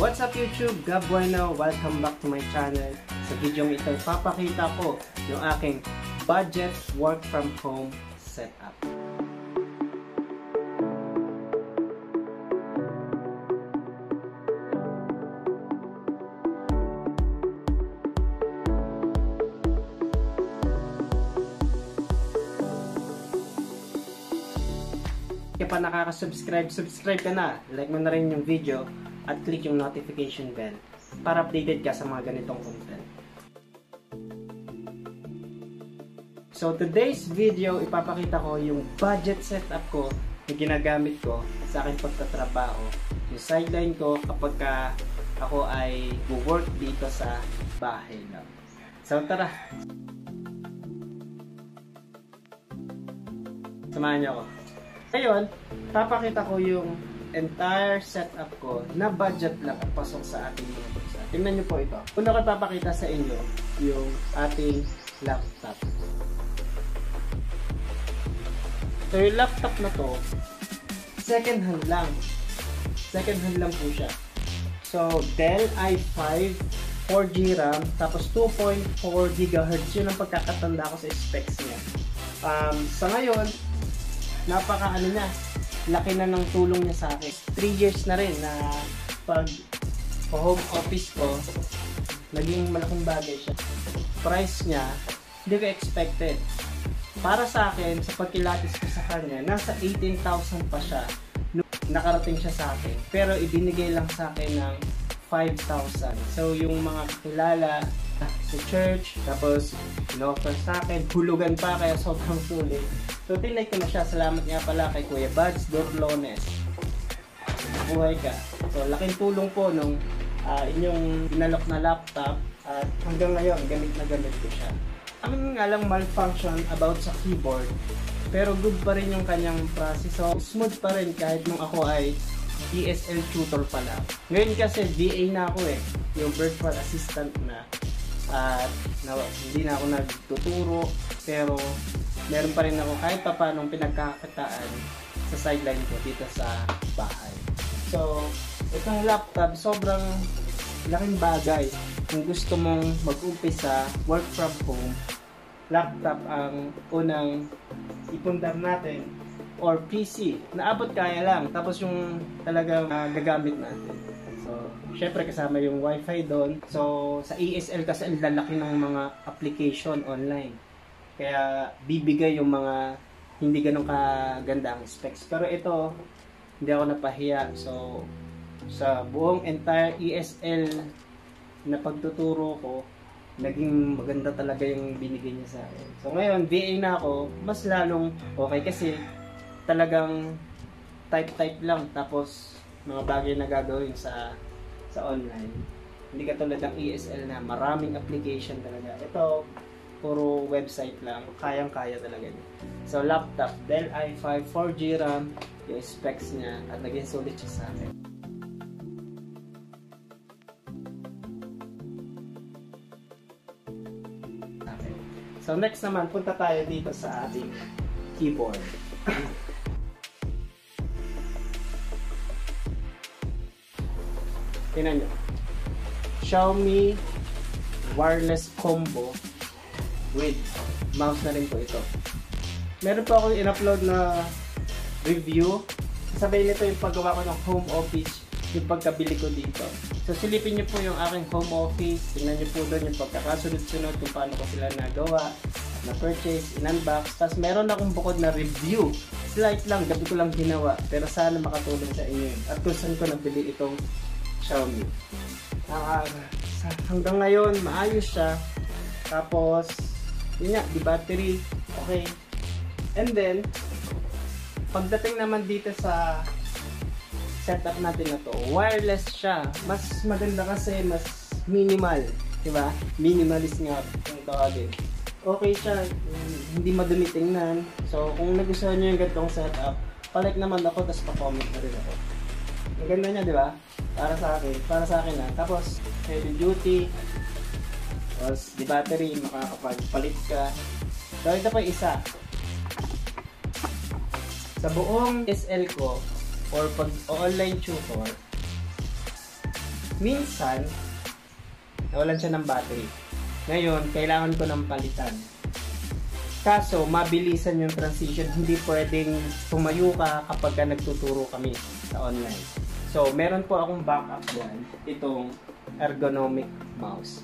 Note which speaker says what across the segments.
Speaker 1: What's up YouTube? Gab Bueno, welcome back to my channel. Sa video ito, papakita ko yung aking budget work from home setup. Kaya pa nakaka-subscribe, subscribe ka na. Like mo na rin yung video at click yung notification bell para updated ka sa mga ganitong content. So today's video, ipapakita ko yung budget setup ko na ginagamit ko sa aking pagtatrabaho. Yung sideline ko kapag ako ay work dito sa bahay lang. So tara! Samahan niyo ako. Ngayon, papakita ko yung entire setup ko na budget lang at pasok sa ating mga bulsa. Tingnan nyo po ito. Una ko papakita sa inyo yung ating laptop. So yung laptop na to, second hand lang. Second hand lang po siya. So Dell i5 4GB RAM tapos 2.4 GHz. Yun ang pagkakatanda ko sa specs niya. Sa ngayon, laki na ng tulong niya sa akin. 3 years na rin na pag home office ko, naging malaking bagay siya. Price niya, hindi ko expected. Para sa akin, sa pagkilatis ko sa kanya, nasa 18,000 pa siya. Nakarating siya sa akin. Pero ibinigay lang sa akin ng 5,000. So yung mga kakilala sa church, tapos in-offer sa akin, hulugan pa kaya sobrang sulit. So tinake ko na siya. Salamat nga pala kay Kuya Buds Dorlones. Buhay ka. So laking tulong po nung inyong inalok na laptop at hanggang ngayon gamit na gamit ko siya. Ang nga lang malfunction about sa keyboard, pero good pa rin yung kanyang processor. Smooth pa rin kahit nung ako ay ESL tutor pala. Ngayon kasi VA na ako yung virtual assistant na. At hindi na ako nagtuturo, pero meron pa rin ako kahit pa paanong pinagkakakitaan sa sideline ko dito sa bahay. So, itong laptop, sobrang laking bagay. Kung gusto mong mag-umpisa, work from home, laptop ang unang ipundar natin, or PC. Naabot kaya lang, tapos yung talagang gagamit natin. So, syempre kasama yung wifi doon. So, sa ESL kasi ang lalaki ng mga application online. Kaya bibigay yung mga hindi ganun kaganda ang specs. Pero ito, hindi ako napahiya. So, sa buong entire ESL na pagtuturo ko, naging maganda talaga yung binigay niya sa akin. So, ngayon, VA na ako, mas lalong okay kasi talagang type lang. Tapos, mga bagay na gagawin sa online. Hindi katulad ng ESL na maraming application talaga. Ito, puro website lang. Kayang-kaya talaga niya. So, laptop, Dell i5 4GB RAM, yung specs niya, at naging sulit siya sa akin. Okay. So, next naman, punta tayo dito sa ating keyboard. Tingnan nyo. Xiaomi wireless combo with mouse na rin po ito. Meron po akong in-upload na review. Sabay nito yung paggawa ko ng home office, yung pagkabili ko dito. So silipin nyo po yung aking home office. Tingnan nyo po doon yung pagkakasunod-sunod kung paano ko sila nagawa, na-purchase, in-unbox. Tapos meron akong bukod na review. Slight lang, gabi ko lang ginawa. Pero sana makatulong sa inyo. At kung saan ko nabili itong Xiaomi. Hanggang ngayon, maayos siya. Tapos, yun nga, di battery, okay. And then, pagdating naman dito sa setup natin na to, wireless siya. Mas maganda kasi, mas minimal. Diba? Minimalist nga yung tawagin. Okay siya, hindi madumi tingnan. So, kung nagustuhan nyo yung ganitong setup, palike naman ako, tapos pa-comment na rin ako. Ang ganda niya, di ba? Para sa akin na. Tapos, heavy duty. Tapos, di battery, makakapagpalit ka. So, ito pa isa. Sa buong SL ko, or pag online tutor, minsan, nawalan siya ng battery. Ngayon, kailangan ko ng palitan. Kaso, mabilisan yung transition. Hindi pwedeng tumayo ka kapag ka nagtuturo kami sa online. So, meron po akong backup dyan. Itong ergonomic mouse.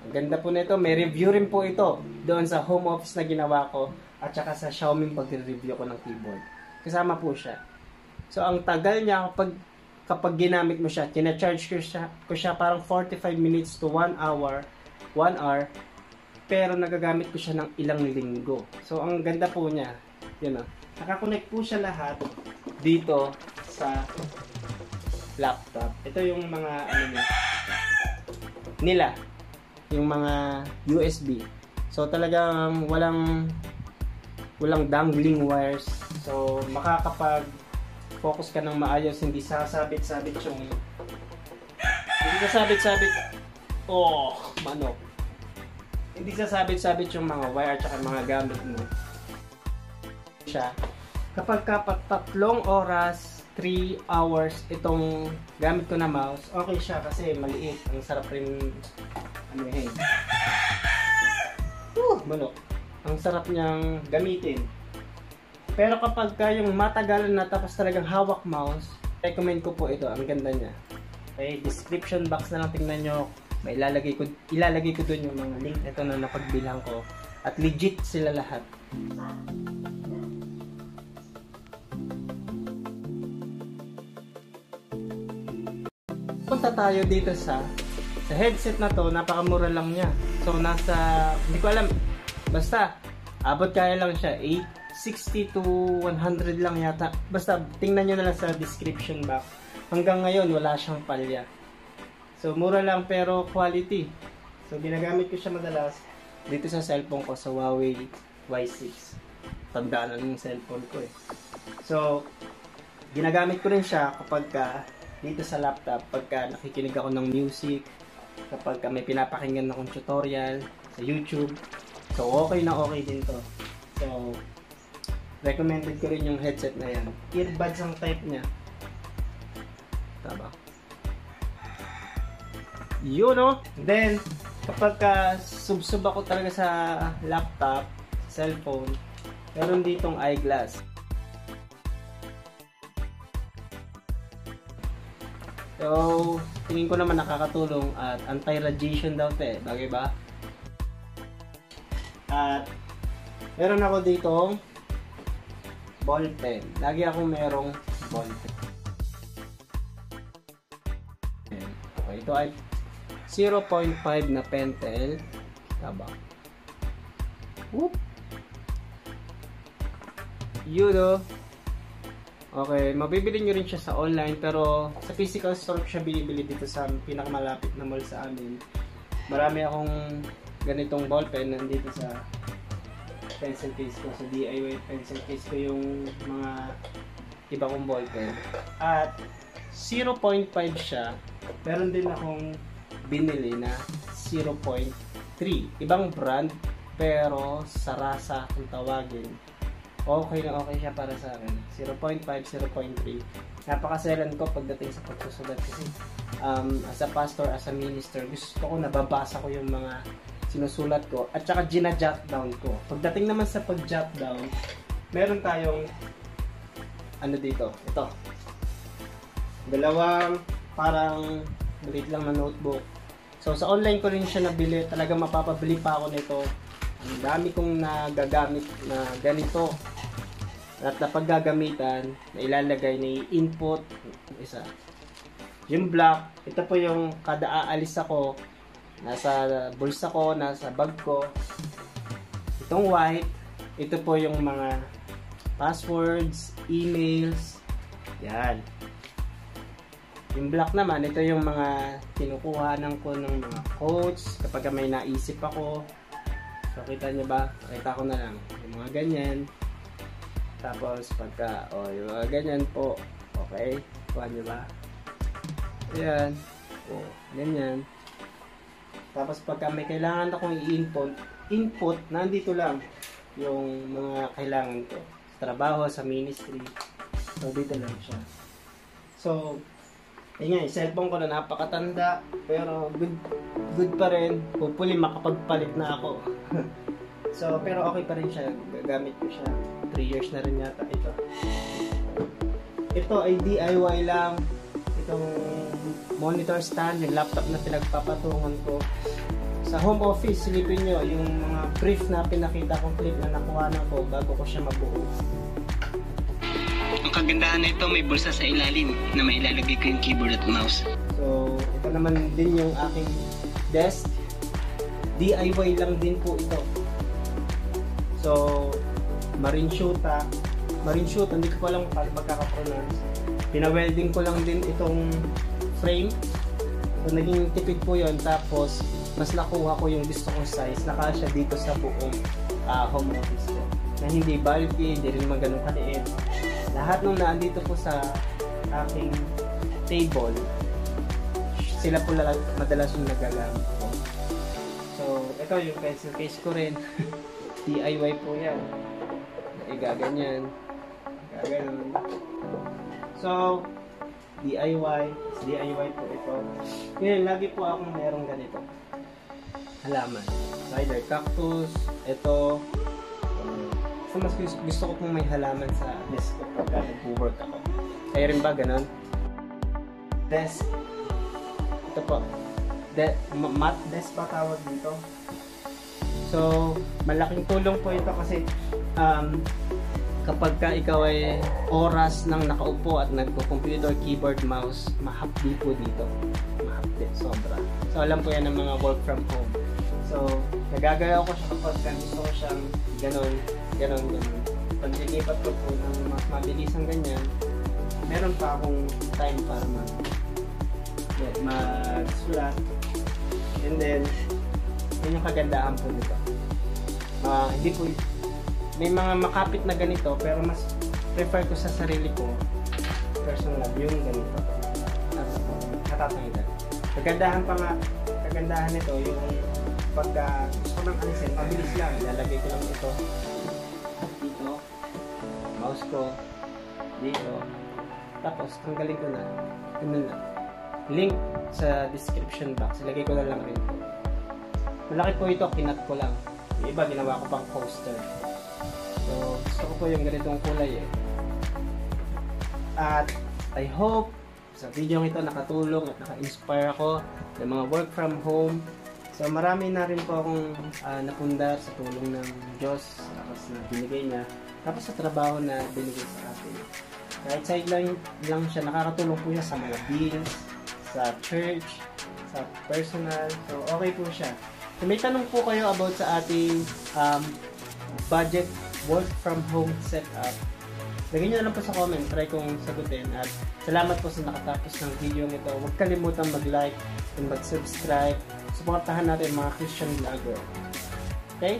Speaker 1: Ang ganda po nito. May review rin po ito doon sa home office na ginawa ko at saka sa Xiaomi pag-review ko ng keyboard. Kasama po siya. So, ang tagal niya kapag ginamit mo siya, tina-charge ko siya parang 45 minutes to 1 hour, pero nagagamit ko siya ng ilang linggo. So, ang ganda po niya, yun o, nakakonect po siya lahat dito sa laptop. Ito yung mga, nila, yung mga USB. So, talagang walang dangling wires. So, makakapag-focus ka ng maayos, hindi sasabit-sabit yung manok. Hindi sasabit-sabit yung mga wire at mga gamit mo. Siya. Kapag 3 oras, 3 hours itong gamit ko na mouse, okay siya kasi maliit. Ang sarap rin manok. Ang sarap niyang gamitin. Pero kapag yung matagalan na tapos talagang hawak mouse, recommend ko po ito. Ang ganda niya. Okay, description box na lang tingnan nyo. May ilalagay ko doon yung mga link ito na napagbilang ko. At legit sila lahat. Punta tayo dito sa headset na to. Napakamura lang niya. So hindi ko alam. Basta, abot kaya lang siya. 60 to 100 lang yata. Basta, tingnan nyo na lang sa description box. Hanggang ngayon, wala siyang palya. So, mura lang pero quality. So, ginagamit ko siya madalas dito sa cellphone ko, sa Huawei Y6. Tandaan na ng cellphone ko eh. So, ginagamit ko rin siya kapag dito sa laptop, pagka nakikinig ako ng music, kapag may pinapakinggan akong tutorial sa YouTube. So, okay na okay din to. So, recommended ko rin yung headset na yan. Earbuds ang type niya. Tama. Yun o. Then, kapag sub-sub ako talaga sa laptop, cellphone, meron ditong eyeglass. So, tingin ko naman nakakatulong at anti-radiation daw ito eh. Bagay ba? At, meron ako ditong ballpen. Lagi akong merong ballpen. Okay, ito ay 0.5 na pentel. Taba. Whoop! Yun o. Okay, mabibili nyo rin siya sa online pero sa physical store siya binibili dito sa pinakamalapit na mall sa amin. Marami akong ganitong ballpen nandito sa pencil case ko, sa DIY pencil case ko yung mga iba kong ballpen. At 0.5 siya. Meron din akong binili na 0.3. Ibang brand pero Sarasa kung tawagin. Okay na okay siya para sa akin. 0.5, 0.3. Napakaselan ko pagdating sa pagsusulat kasi as a pastor, as a minister, gusto ko nababasa ko yung mga sinusulat ko at saka gina-jot down ko. Pagdating naman sa pag-jot down, meron tayong dito, ito. Dalawang parang maliit lang na notebook. So sa online ko rin siya nabili. Talagang mapapabili pa ako nito. Ang dami kong nagagamit na ganito. At napag gagamitan, na ilalagay na input. Isa. Yung black, ito po yung kada aalis ako, nasa bulsa ko, nasa bag ko. Itong white, ito po yung mga passwords, emails. Yan. Yung black naman, ito yung mga kinukuhanan ko ng mga quotes kapag may naisip ako. So, kita nyo ba? Pakita ko na lang. Yung mga ganyan. Tapos, yung mga ganyan po. Okay? Kuha nyo ba? Ayan. O, ganyan. Tapos, pagka may kailangan akong i-input, nandito lang yung mga kailangan ko. Sa trabaho, sa ministry. So, dito lang siya. So, yun nga, yung cellphone ko na napakatanda, pero good pa rin. Hopefully, makapagpalit na ako. So, pero okay pa rin siya. Gagamit ko siya. 3 years na rin yata ito. Ito ay DIY lang. Itong monitor stand, yung laptop na pinagpapatungan ko. Sa home office, silipin nyo, yung mga brief na pinakita kong clip na nakuha na ko bago ko siya mabuo.
Speaker 2: Ang kagandahan na ito, may bulsa sa ilalim na may ilalagay ko yung keyboard at mouse.
Speaker 1: So, ito naman din yung aking desk. DIY lang din po ito. So, Marine shoot, hindi ko pa lang magkaka-pronounce. Pina-welding ko lang din itong frame. So, naging tipid po yun. Tapos, mas nakuha ko yung gusto kong size. Nakasya dito sa buong home office ko. Na hindi bulky, hindi rin naman ganun kaliit. Lahat nung naandito po sa aking table, sila po madalas yung nagagamit ko. So, ito yung pencil case ko rin. DIY po yan. Igaganyan. Gaganon. So, DIY po ito. Ngayon, lagi po akong mayroong ganito. Halaman. Either cactus, ito. So, mas gusto ko kung may halaman sa desk ko pagka nag-work ako. Kaya rin ba ganon? Desk. Ito po. Mat desk pa tawag dito. So, malaking tulong po ito kasi kapag ka ikaw ay oras nang nakaupo at nagpo-computer, keyboard, mouse, mahapdi po dito. Mahapdi, sobra. So, alam po yan ng mga work from home. So, nagagalaw ko siya kapag gusto ko siyang ganon. Pag nilipat ko po ng mas mabilisang ganyan, meron pa akong time para mag-sulat. And then, yun yung kagandahan po nito. Hindi po, may mga makapit na ganito, pero mas prefer ko sa sarili ko, personal, yung ganito. Natatanggal. Kagandahan nito, yung pagka gusto ko nang alisin, mabilis lang. Ilalagay ko lang ito. Dito. Mouse ko. Dito. Tapos, tanggalin ko na. Ganun lang. Link sa description box. Ilagay ko na lang rin ito. Malaki po ito, kinat ko lang. Yung iba, ginawa ko pang poster. So, gusto ko po yung ganitong kulay eh. At, I hope sa video ito nakatulong at naka-inspire ako ng mga work from home. So, marami na rin po akong napundar sa tulong ng Diyos tapos na binigay niya. Tapos sa trabaho na binigay sa atin. Kahit side lang siya, nakakatulong po siya sa mga bills, sa church, sa personal. So, okay po siya. So, may tanong po kayo about sa ating budget work from home setup. Lagyan nyo na lang po sa comment, try kong sagutin. At salamat po sa nakatapos ng video nito. Huwag kalimutan mag-like and mag-subscribe. Supportahan natin mga Christian vlogger. Okay?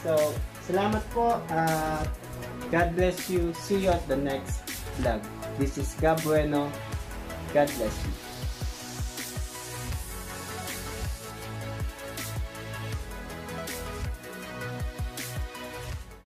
Speaker 1: So, salamat po. God bless you. See you at the next vlog. This is Gab Bueno. God bless you.